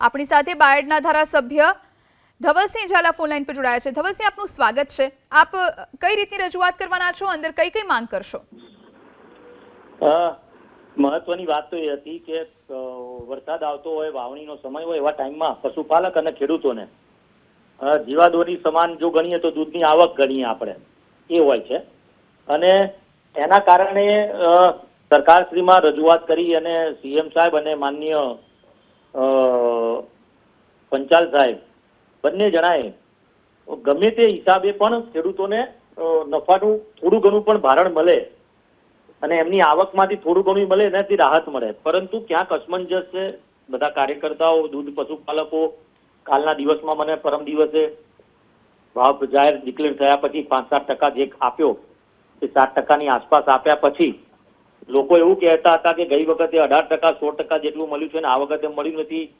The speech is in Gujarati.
આપણી સાથે બાયડના ધારાસભ્ય ધવલસિંહ ઝાલા ફોન લાઈન પર જોડાયા છે। ધવલસિંહ, આપનું સ્વાગત છે। આપ કઈ રીતની રજૂઆત કરવાના છો, અંદર કઈ કઈ માંગ કરશો? મહત્વની વાત તો એ હતી કે વરસાદ આવતો હોય, વાવણીનો સમય હોય, એવા ટાઈમમાં પશુપાલક અને ખેડૂતોને જીવાદોરી સમાન જો ગણીએ તો દૂધની આવક ગણીએ આપણે, એ હોય છે। અને એના કારણે સરકારશ્રીમાં રજૂઆત કરી અને સીએમ સાહેબ અને માનનીય પંચાલ સાહેબ બંને જણાએ ગમે તે હિસાબે પણ ખેડૂતોને નફાનું થોડું ઘણું પણ ભારણ મળે અને એમની આવકમાંથી થોડું ઘણું મળે, એનાથી રાહત મળે। પરંતુ ક્યાંક અસમંજસ છે। બધા કાર્યકર્તાઓ, દૂધ પશુપાલકો કાલના દિવસમાં મને પરમ દિવસે ભાવ જાહેર ડિક્લેર થયા પછી 5-7% જે આપ્યો એ 7%ની આસપાસ આપ્યા પછી લોકો એવું કહેતા હતા કે ગઈ વખતે 18%, 16% જેટલું મળ્યું છે ને આ વખતે મળ્યું નથી,